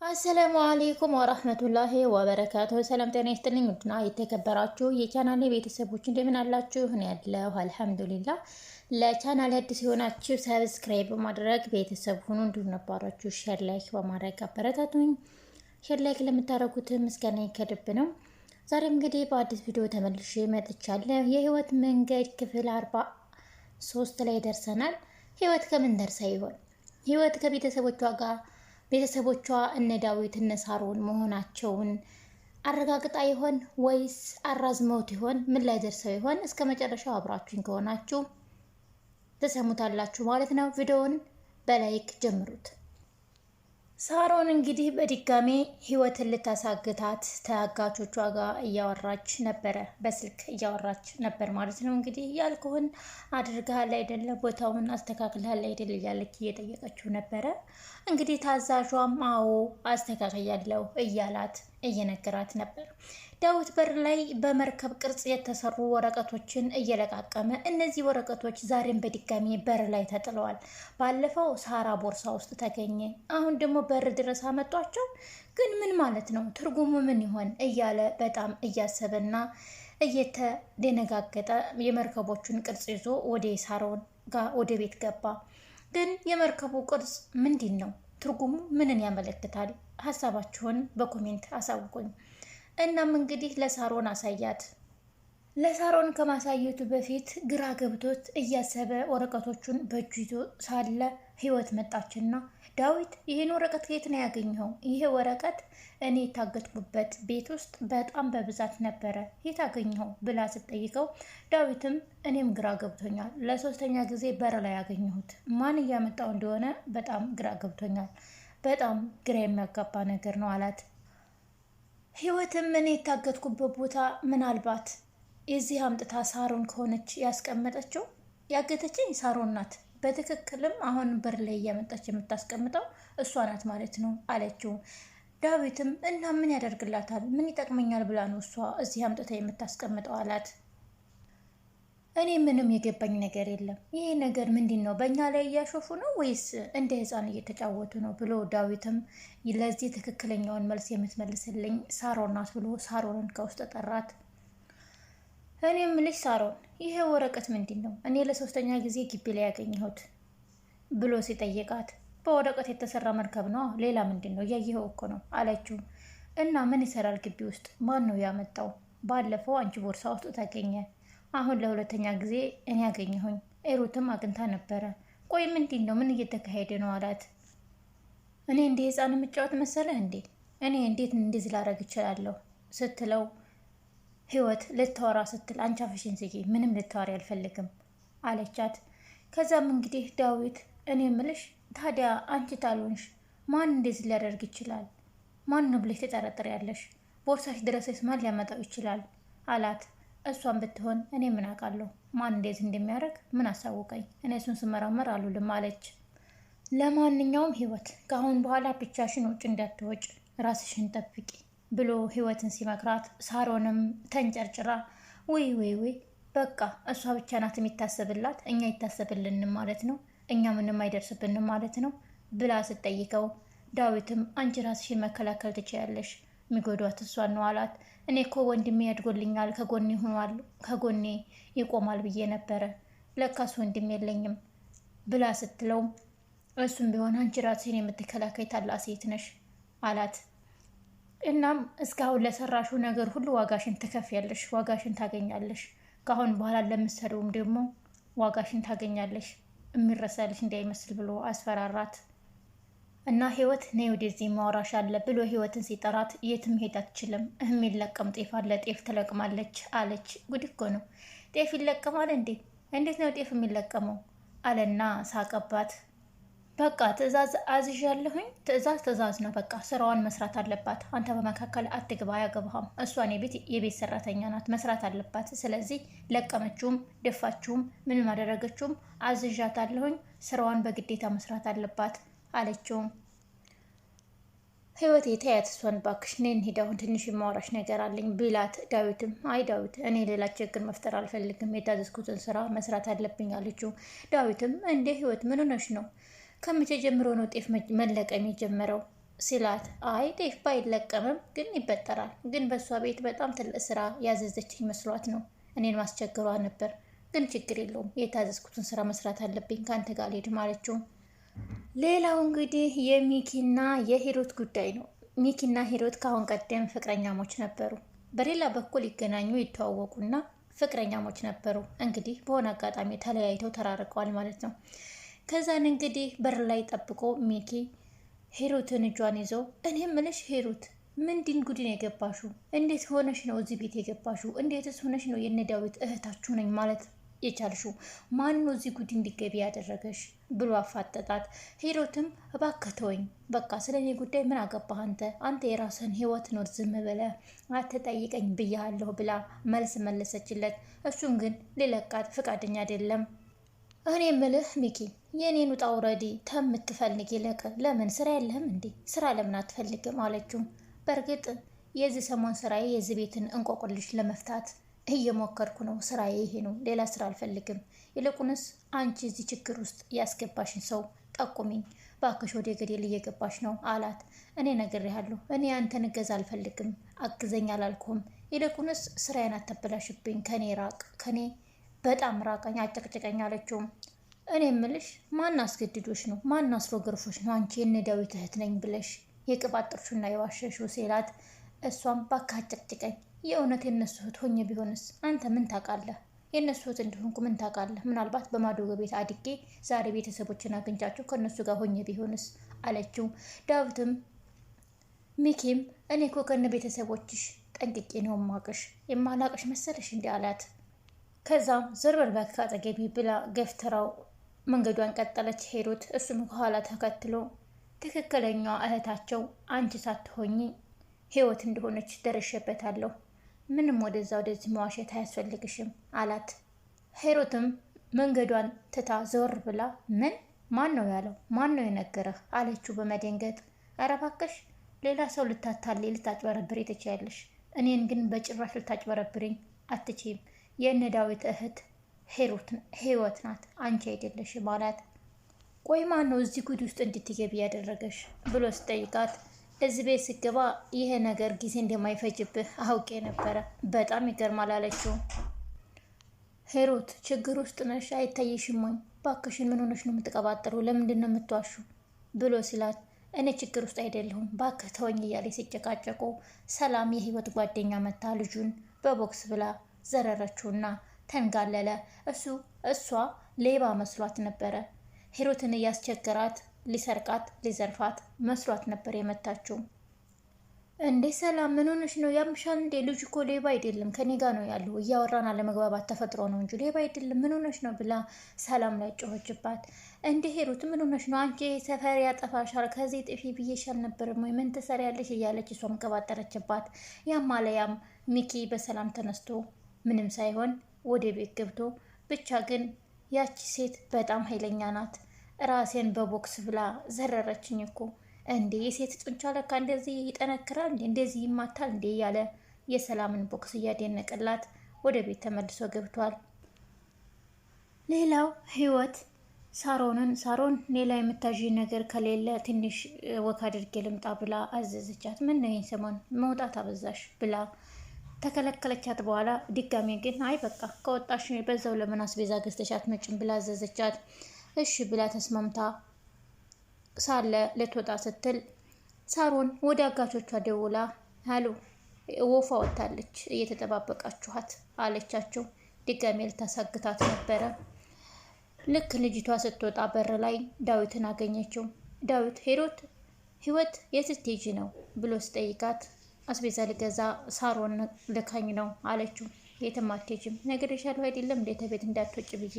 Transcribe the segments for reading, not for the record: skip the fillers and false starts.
አሰላሙ አለይኩም ወራህመቱላሂ ወበረካቱ። ሰላም ጤና ይስጥልኝ። ውድና የተከበራችሁ የቻናሌ ቤተሰቦች እንደምን አላችሁ? እኔ ያለሁ አልሐምዱሊላህ። ለቻናል አዲስ የሆናችሁ ሰብስክራይብ በማድረግ ቤተሰብ ሁኑ። እንዲሁም ነባራችሁ ሼር ላይክ በማድረግ አበረታቱኝ። ሼር ላይክ ለምታደርጉት ምስጋና ከልብ ነው። ዛሬም እንግዲህ በአዲስ ቪዲዮ ተመልሼ መጥቻለሁ። የህይወት መንገድ ክፍል 43 ላይ ደርሰናል። ህይወት ከምን ደርሳ ይሆን? ህይወት ቤተሰቦቿ እነ ዳዊት እነ ሳሮን መሆናቸውን አረጋግጣ ይሆን ወይስ አራዝመውት ይሆን? ምን ላይ ደርሰው ይሆን? እስከ መጨረሻው አብራችሁኝ ከሆናችሁ ተሰሙታላችሁ ማለት ነው። ቪዲዮውን በላይክ ጀምሩት። ሳሮን እንግዲህ በድጋሜ ህይወትን ልታሳግታት ተአጋቾቿ ጋር እያወራች ነበረ፣ በስልክ እያወራች ነበር ማለት ነው። እንግዲህ ያልኩህን አድርገሃል አይደለ፣ ቦታውን አስተካክልሃል አይደል እያለች እየጠየቀችው ነበረ። እንግዲህ ታዛዧም አዎ አስተካክያለሁ እያላት እየነገራት ነበር። ዳዊት በር ላይ በመርከብ ቅርጽ የተሰሩ ወረቀቶችን እየለቃቀመ፣ እነዚህ ወረቀቶች ዛሬም በድጋሚ በር ላይ ተጥለዋል። ባለፈው ሳራ ቦርሳ ውስጥ ተገኘ፣ አሁን ደግሞ በር ድረስ አመጧቸው። ግን ምን ማለት ነው? ትርጉሙ ምን ይሆን እያለ በጣም እያሰበና እየተደነጋገጠ የመርከቦቹን ቅርጽ ይዞ ወደ ሳሮን ጋር ወደ ቤት ገባ። ግን የመርከቡ ቅርጽ ምንድን ነው? ትርጉሙ ምንን ያመለክታል? ሀሳባችሁን በኮሜንት አሳውቁኝ። እናም እንግዲህ ለሳሮን አሳያት። ለሳሮን ከማሳየቱ በፊት ግራ ገብቶት እያሰበ ወረቀቶቹን በእጁ ይዞ ሳለ ህይወት መጣችና፣ ዳዊት ይህን ወረቀት ከየት ነው ያገኘኸው? ይሄ ወረቀት እኔ የታገትኩበት ቤት ውስጥ በጣም በብዛት ነበረ፣ የት አገኘኸው ብላ ስትጠይቀው፣ ዳዊትም እኔም ግራ ገብቶኛል፣ ለ3ኛ ጊዜ በር ላይ ያገኘሁት፣ ማን እያመጣው እንደሆነ በጣም ግራ ገብቶኛል፣ በጣም ግራ የሚያጋባ ነገር ነው አላት። ህይወትም እኔ የታገትኩበት ቦታ ምናልባት የዚህ አምጥታ ሳሮን ከሆነች ያስቀመጠችው፣ ያገተችኝ ሳሮን ናት፣ በትክክልም አሁን በር ላይ እያመጣች የምታስቀምጠው እሷ ናት ማለት ነው አለችው። ዳዊትም እና ምን ያደርግላታል? ምን ይጠቅመኛል ብላ ነው እሷ እዚህ አምጥታ የምታስቀምጠው አላት። እኔ ምንም የገባኝ ነገር የለም። ይሄ ነገር ምንድን ነው? በእኛ ላይ እያሾፉ ነው ወይስ እንደ ህፃን እየተጫወቱ ነው ብሎ ዳዊትም ለዚህ ትክክለኛውን መልስ የምትመልስልኝ ሳሮን ናት ብሎ ሳሮንን ከውስጥ ጠራት። እኔ የምልሽ ሳሮን፣ ይሄ ወረቀት ምንድን ነው? እኔ ለ3ኛ ጊዜ ግቢ ላይ ያገኘሁት ብሎ ሲጠይቃት፣ በወረቀት የተሰራ መርከብ ነው፣ ሌላ ምንድን ነው? እያየኸው እኮ ነው አለችው። እና ምን ይሰራል ግቢ ውስጥ? ማን ነው ያመጣው? ባለፈው አንቺ ቦርሳ ውስጥ ተገኘ፣ አሁን ለ2ኛ ጊዜ እኔ ያገኘሁኝ። ኤሩትም አግኝታ ነበረ። ቆይ ምንድን ነው? ምን እየተካሄደ ነው አላት። እኔ እንደ ህፃን የምጫወት መሰለህ እንዴ? እኔ እንዴት እንደዚህ ላደርግ እችላለሁ ስትለው፣ ህይወት ልታወራ ስትል አንቺ አፍሽን ዝጊ፣ ምንም ልታወሪ አልፈልግም አለቻት። ከዛም እንግዲህ ዳዊት እኔ ምልሽ ታዲያ አንቺ ታልሆንሽ ማን እንደዚህ ሊያደርግ ይችላል? ማን ነው ብለሽ ትጠረጥሪያለሽ? ቦርሳሽ ድረስስ ማን ሊያመጣው ይችላል አላት። እሷን ብትሆን እኔ ምን አውቃለሁ? ማን እንዴት እንደሚያደርግ ምን አሳውቀኝ? እኔ እሱን ስመራመር አሉልም አለች። ለማንኛውም ህይወት ከአሁን በኋላ ብቻሽን ውጭ እንዳትወጭ፣ ራስሽን ጠብቂ ብሎ ህይወትን ሲመክራት፣ ሳሮንም ተንጨርጭራ ወይ በቃ እሷ ብቻ ናት የሚታሰብላት፣ እኛ ይታሰብልንም ማለት ነው? እኛ ምንም አይደርስብንም ማለት ነው ብላ ስትጠይቀው፣ ዳዊትም አንቺ ራስሽን መከላከል ትችያለሽ፣ የሚጎዷት እሷን ነው አላት። እኔ እኮ ወንድሜ ያድጎልኛል፣ ከጎኔ ሆኗል፣ ከጎኔ ይቆማል ብዬ ነበረ፣ ለካስ ወንድሜ የለኝም ብላ ስትለው፣ እሱም ቢሆን አንቺ ራስሽን የምትከላከይ ታላቅ ሴት ነሽ አላት። እናም እስካሁን ለሰራሹ ነገር ሁሉ ዋጋሽን ትከፍያለሽ፣ ዋጋሽን ታገኛለሽ፣ ካሁን በኋላ ለምትሰሪውም ደግሞ ዋጋሽን ታገኛለሽ፣ የሚረሳልሽ እንዳይመስል ብሎ አስፈራራት። እና ህይወት ነይ ወደዚህ ማውራሽ አለ ብሎ ህይወትን ሲጠራት፣ የትም ሄድ አትችልም፣ የሚለቀም ጤፍ አለ፣ ጤፍ ትለቅማለች አለች። ጉድ እኮ ነው፣ ጤፍ ይለቀማል እንዴ? እንዴት ነው ጤፍ የሚለቀመው አለና ሳቀባት። በቃ ትዕዛዝ አዝዣለሁኝ፣ ትዕዛዝ ነው፣ በቃ ስራዋን መስራት አለባት፣ አንተ በመካከል አትግባ፣ አያገባህም፣ እሷን የቤት ሰራተኛ ናት፣ መስራት አለባት። ስለዚህ ለቀመችውም ደፋችውም ምንም አደረገችውም አዝዣታለሁኝ፣ ስራዋን በግዴታ መስራት አለባት አለችው። ህይወት ተያት፣ እሷን ባክሽ፣ እኔ እንሂድ፣ አሁን ትንሽ የማወራሽ ነገር አለኝ ቢላት፣ ዳዊትም አይ ዳዊት፣ እኔ ሌላ ችግር መፍጠር አልፈልግም፣ የታዘዝኩትን ስራ መስራት አለብኝ አለችው። ዳዊትም እንዴ ህይወት ምን ሆነሽ ነው? ከመቼ ጀምሮ ነው ጤፍ መለቀም የጀመረው? ሲላት አይ ዴፍ ባይለቀምም ግን ይበጠራል። ግን በእሷ ቤት በጣም ትልቅ ስራ ያዘዘችኝ መስሏት ነው እኔን ማስቸገሯ ነበር። ግን ችግር የለውም የታዘዝኩትን ስራ መስራት አለብኝ ከአንተ ጋር ልሄድም አለችው። ሌላው እንግዲህ የሚኪና የሂሩት ጉዳይ ነው። ሚኪና ሂሩት ከአሁን ቀደም ፍቅረኛሞች ነበሩ። በሌላ በኩል ይገናኙ ይተዋወቁና ፍቅረኛሞች ነበሩ። እንግዲህ በሆነ አጋጣሚ ተለያይተው ተራርቀዋል ማለት ነው። ከዛን እንግዲህ በር ላይ ጠብቆ ሚኪ ሂሩትን እጇን ይዘው እኔ ምልሽ ሂሩት ምንድን ጉድን የገባሹ? እንዴት ሆነሽ ነው እዚህ ቤት የገባሹ? እንዴትስ ሆነሽ ነው የነ ዳዊት እህታችሁ ነኝ ማለት የቻልሹ? ማን ነው እዚህ ጉድ እንዲገቢ ያደረገሽ? ብሎ አፋጠጣት። ሂሩትም እባክህ ተወኝ፣ በቃ ስለ እኔ ጉዳይ ምን አገባህ አንተ የራስህን ህይወት ኖር፣ ዝም ብለህ አትጠይቀኝ ብያለሁ ብላ መልስ መለሰችለት። እሱም ግን ሊለቃት ፈቃደኛ አይደለም። እኔ ምልህ ሚኪ የኔን ውጣ ውረዲ ከምትፈልግ ይልቅ ለምን ስራ የለህም እንዴ? ስራ ለምን አትፈልግም አለችው። በእርግጥ የዚህ ሰሞን ስራዬ የዚህ ቤትን እንቆቅልሽ ለመፍታት እየሞከርኩ ነው። ስራዬ ይሄ ነው፣ ሌላ ስራ አልፈልግም። ይልቁንስ አንቺ እዚህ ችግር ውስጥ ያስገባሽን ሰው ጠቁሚኝ ባክሽ፣ ወደ ገደል እየገባሽ ነው አላት። እኔ ነግሬሃለሁ፣ እኔ አንተን እገዛ አልፈልግም፣ አግዘኝ አላልኩም። ይልቁንስ ስራዬን አታበላሽብኝ፣ ከኔ ራቅ፣ ከኔ በጣም ራቀኝ፣ አጨቅጭቀኝ አለችው። እኔ ምልሽ ማን አስገድዶሽ ነው? ማን አስሮገርፎሽ ነው አንቺ የነ ዳዊት እህት ነኝ ብለሽ የቅባጥርሹና የዋሸሽው ሲላት፣ እሷም ባካ አጨቅጭቀኝ፣ የእውነት የነሱ እህት ሆኜ ቢሆንስ? አንተ ምን ታውቃለህ? የእነሱ እህት እንደሆንኩ ምን ታውቃለህ? ምናልባት በማዶጎ ቤት አድጌ ዛሬ ቤተሰቦችን አግኝቻቸው ከእነሱ ጋር ሆኜ ቢሆንስ አለችው። ዳዊትም ሚኪም እኔ እኮ ከነ ቤተሰቦችሽ ጠንቅቄ ነው ማቅሽ፣ የማላቅሽ መሰለሽ እንዲህ አላት። ከዛም ዘርበል ባክ አጠገቢ ብላ ገፍትራው መንገዷን ቀጠለች ሂሩት። እሱም ከኋላ ተከትሎ ትክክለኛዋ እህታቸው አንቺ ሳትሆኚ ህይወት እንደሆነች ደርሼበታለሁ፣ ምንም ወደዛ ወደዚህ መዋሸት አያስፈልግሽም አላት። ሂሩትም መንገዷን ትታ ዘወር ብላ ምን? ማን ነው ያለው? ማን ነው የነገረህ? አለችው በመደንገጥ። ኧረ እባክሽ ሌላ ሰው ልታታልይ ልታጭበረብሪ ትችያለሽ፣ እኔን ግን በጭራሽ ልታጭበረብሪኝ አትችይም። የእነ ዳዊት እህት ህይወት ናት፣ አንቺ አይደለሽም አላት። ቆይ ማን ነው እዚህ ጉድ ውስጥ እንድትገቢ ያደረገሽ ብሎ ስጠይቃት፣ እዚህ ቤት ስገባ ይሄ ነገር ጊዜ እንደማይፈጅብህ አውቄ ነበረ፣ በጣም ይገርማል አለችው። ሂሩት ችግር ውስጥ ነሽ አይታይሽም ወይ? ባክሽን ምን ሆነሽ ነው የምትቀባጥሩ? ለምንድን ነው የምትዋሹ? ብሎ ሲላት፣ እኔ ችግር ውስጥ አይደለሁም ባክህ ተወኝ እያለ ሲጨቃጨቁ፣ ሰላም የህይወት ጓደኛ መታ ልጁን በቦክስ ብላ ዘረረችውና ተንጋለለ። እሷ ሌባ መስሏት ነበረ። ሂሩትን እያስቸገራት ሊሰርቃት ሊዘርፋት መስሏት ነበር የመታችው። እንዴ ሰላም ምን ሆነሽ ነው? ያምሻል እንዴ? ልጅ እኮ ሌባ አይደለም ከኔ ጋር ነው ያለው፣ እያወራን አለመግባባት ተፈጥሮ ነው እንጂ ሌባ አይደለም። ምን ሆነሽ ነው ብላ ሰላም ላይ ጮኸችባት። እንዴ ሂሩት ምን ሆነሽ ነው? አንቺ ሰፈር ያጠፋሻል፣ ከዚህ ጥፊ ብዬሻል ነበርም ወይ? ምን ትሰሪያለሽ? እያለች እሷም ቀባጠረችባት። ያም አለያም ሚኪ በሰላም ተነስቶ ምንም ሳይሆን ወደ ቤት ገብቶ ብቻ ግን ያቺ ሴት በጣም ኃይለኛ ናት፣ ራሴን በቦክስ ብላ ዘረረችኝ እኮ። እንዴ የሴት ጡንቻ ለካ እንደዚህ ይጠነክራል እንዴ? እንደዚህ ይማታል እንዴ? እያለ የሰላምን ቦክስ እያደነቀላት ወደ ቤት ተመልሶ ገብቷል። ሌላው ህይወት ሳሮን ሌላ የምታዥ ነገር ከሌለ ትንሽ ወክ አድርጌ ልምጣ ብላ አዘዘቻት። ምን ነው ይህን ሰሞን መውጣት አበዛሽ ብላ ተከለከለቻት። በኋላ ድጋሜ ግን አይ በቃ ከወጣሽ በዛው ለምን አስቤዛ ገዝተሻት መጭም ብላ አዘዘቻት። እሺ ብላ ተስማምታ ሳለ ልትወጣ ስትል ሳሮን ወደ አጋቾቿ ደውላ አሉ ወፏ ወጣለች እየተጠባበቃችኋት አለቻቸው። ድጋሜ ልታሳግታት ነበረ። ልክ ልጅቷ ስትወጣ በር ላይ ዳዊትን አገኘችው። ዳዊት ህይወት የት ስትሄጂ ነው ብሎ ስጠይቃት አስቤዛ ልገዛ ሳሮን ልካኝ ነው አለችው። የትም አትሄጂም ነግሬሻለሁ አይደለም እንዴ ተቤት እንዳትወጭ ብዬ።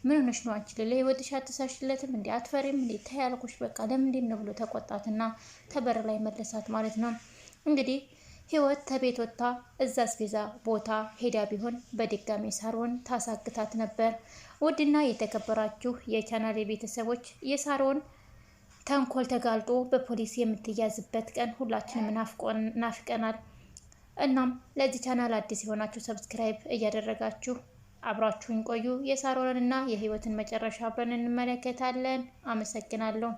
ምን ሆነሽ ነው አንቺ? ለህይወትሽ አትሳሽለትም እንዴ? አትፈሪም እንዴ? ተያልኩሽ በቃ ለምንድን ነው ብሎ ተቆጣትና ተበር ላይ መለሳት ማለት ነው። እንግዲህ ህይወት ተቤት ወጥታ እዛ አስቤዛ ቦታ ሄዳ ቢሆን በድጋሚ ሳሮን ታሳግታት ነበር። ውድና የተከበራችሁ የቻናሌ ቤተሰቦች የሳሮን ተንኮል ተጋልጦ በፖሊስ የምትያዝበት ቀን ሁላችንም ናፍቀናል። እናም ለዚህ ቻናል አዲስ የሆናችሁ ሰብስክራይብ እያደረጋችሁ አብራችሁን ቆዩ። የሳሮንንና የህይወትን መጨረሻ አብረን እንመለከታለን። አመሰግናለሁ።